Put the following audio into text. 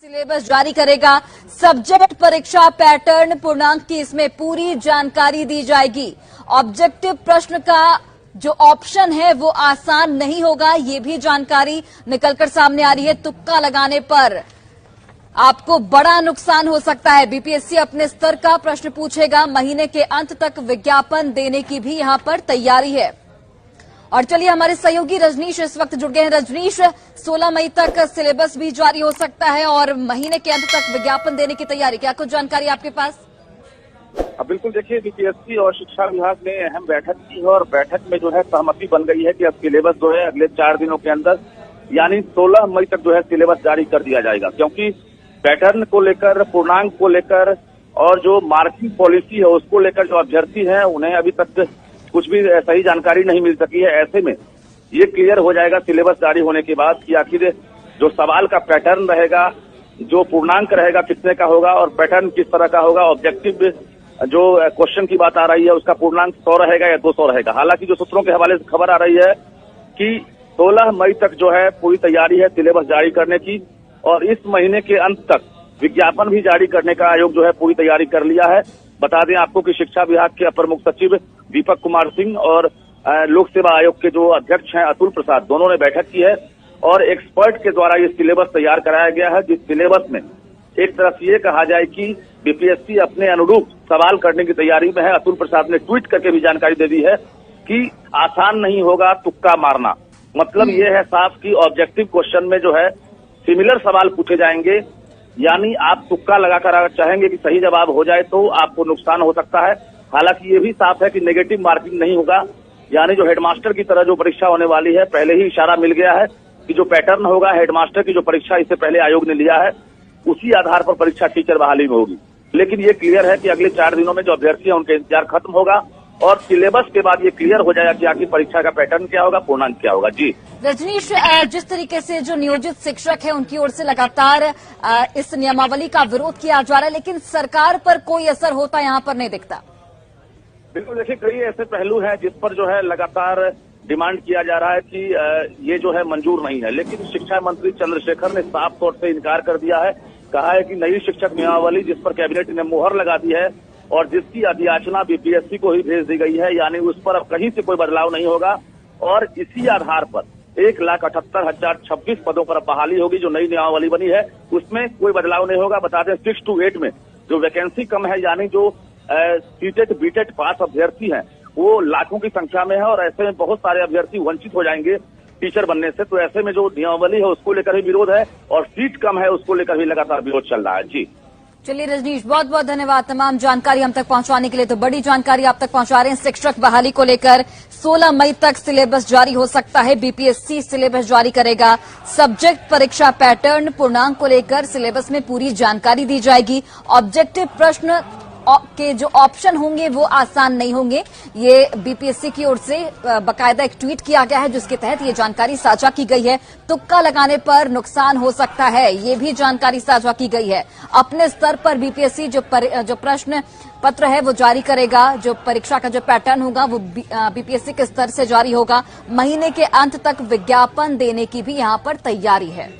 Syllabus जारी करेगा। Subject परीक्षा पैटर्न पूर्णांक की इसमें पूरी जानकारी दी जाएगी। ऑब्जेक्टिव प्रश्न का जो ऑप्शन है वो आसान नहीं होगा, ये भी जानकारी निकलकर सामने आ रही है। तुक्का लगाने पर आपको बड़ा नुकसान हो सकता है। बीपीएससी अपने स्तर का प्रश्न पूछेगा। महीने के अंत तक विज्ञापन देने की भी यहां पर तैयारी है। और चलिए, हमारे सहयोगी रजनीश इस वक्त जुड़ गए हैं। रजनीश, 16 मई तक सिलेबस भी जारी हो सकता है और महीने के अंत तक विज्ञापन देने की तैयारी, क्या कुछ जानकारी आपके पास? बिल्कुल, देखिए, बीपीएससी और शिक्षा विभाग ने अहम बैठक की है और बैठक में जो है सहमति बन गई है कि अब सिलेबस जो है अगले 4 दिनों के अंदर यानी 16 मई तक जो है सिलेबस जारी कर दिया जाएगा। क्योंकि पैटर्न को लेकर, पूर्णांक को लेकर और जो मार्किंग पॉलिसी है उसको लेकर जो अभ्यर्थी हैं उन्हें अभी तक कुछ भी सही जानकारी नहीं मिल सकी है। ऐसे में ये क्लियर हो जाएगा सिलेबस जारी होने के बाद कि आखिर जो सवाल का पैटर्न रहेगा, जो पूर्णांक रहेगा कितने का होगा और पैटर्न किस तरह का होगा। ऑब्जेक्टिव जो क्वेश्चन की बात आ रही है उसका पूर्णांक 100 रहेगा या 200 रहेगा। हालांकि जो सूत्रों के हवाले से खबर आ रही है कि 16 मई तक जो है पूरी तैयारी है सिलेबस जारी करने की और इस महीने के अंत तक विज्ञापन भी जारी करने का आयोग जो है पूरी तैयारी कर लिया है। बता दें आपको कि शिक्षा विभाग के अपर मुख्य सचिव दीपक कुमार सिंह और लोक सेवा आयोग के जो अध्यक्ष हैं अतुल प्रसाद, दोनों ने बैठक की है और एक्सपर्ट के द्वारा ये सिलेबस तैयार कराया गया है, जिस सिलेबस में एक तरफ ये कहा जाए कि बीपीएससी अपने अनुरूप सवाल करने की तैयारी में है। अतुल प्रसाद ने ट्वीट करके भी जानकारी दे दी है कि आसान नहीं होगा तुक्का मारना। मतलब ये है साफ कि ऑब्जेक्टिव क्वेश्चन में जो है सिमिलर सवाल पूछे जाएंगे, यानी आप तुक्का लगाकर अगर चाहेंगे कि सही जवाब हो जाए तो आपको नुकसान हो सकता है। हालांकि ये भी साफ है कि नेगेटिव मार्किंग नहीं होगा, यानी जो हेडमास्टर की तरह जो परीक्षा होने वाली है, पहले ही इशारा मिल गया है कि जो पैटर्न होगा हेडमास्टर की जो परीक्षा इससे पहले आयोग ने लिया है उसी आधार पर परीक्षा टीचर बहाली में होगी। लेकिन ये क्लियर है कि अगले 4 दिनों में जो अभ्यर्थी है उनका इंतजार खत्म होगा और सिलेबस के बाद ये क्लियर हो जाएगा कि आखिर परीक्षा का पैटर्न क्या होगा, पूर्णांक क्या होगा। जी रजनीश, जिस तरीके से जो नियोजित शिक्षक है उनकी ओर से लगातार इस नियमावली का विरोध किया जा रहा है, लेकिन सरकार पर कोई असर होता यहाँ पर नहीं दिखता। बिल्कुल, देखिए, कई ऐसे पहलू हैं जिस पर जो है लगातार डिमांड किया जा रहा है कि ये जो है मंजूर नहीं है, लेकिन शिक्षा मंत्री चंद्रशेखर ने साफ तौर से इनकार कर दिया है। कहा है कि नई शिक्षक नियमावली जिस पर कैबिनेट ने मुहर लगा दी है और जिसकी अधियाचना बीपीएससी को ही भेज दी गई है, यानी उस पर अब कहीं से कोई बदलाव नहीं होगा और इसी आधार पर 1,78,026 पदों पर अब बहाली होगी। जो नई नियमावली बनी है उसमें कोई बदलाव नहीं होगा। बता दें 6 to 8 में जो वैकेंसी कम है, यानी जो सीटेट बीटेट पास अभ्यर्थी हैं वो लाखों की संख्या में है और ऐसे में बहुत सारे अभ्यर्थी वंचित हो जाएंगे टीचर बनने से। तो ऐसे में जो नियमावली है उसको लेकर भी विरोध है और सीट कम है उसको लेकर भी लगातार विरोध चल रहा है। जी चलिए रजनीश, बहुत बहुत धन्यवाद तमाम जानकारी हम तक पहुंचाने के लिए। तो बड़ी जानकारी आप तक पहुंचा रहे हैं शिक्षक बहाली को लेकर। 16 मई तक सिलेबस जारी हो सकता है। बीपीएससी सिलेबस जारी करेगा। सब्जेक्ट परीक्षा पैटर्न पूर्णांक को लेकर सिलेबस में पूरी जानकारी दी जाएगी। ऑब्जेक्टिव प्रश्न के जो ऑप्शन होंगे वो आसान नहीं होंगे। ये बीपीएससी की ओर से बकायदा एक ट्वीट किया गया है जिसके तहत ये जानकारी साझा की गई है। तुक्का लगाने पर नुकसान हो सकता है, ये भी जानकारी साझा की गई है। अपने स्तर पर बीपीएससी जो प्रश्न पत्र है वो जारी करेगा। जो परीक्षा का जो पैटर्न होगा वो बीपीएससी के स्तर से जारी होगा। महीने के अंत तक विज्ञापन देने की भी यहां पर तैयारी है।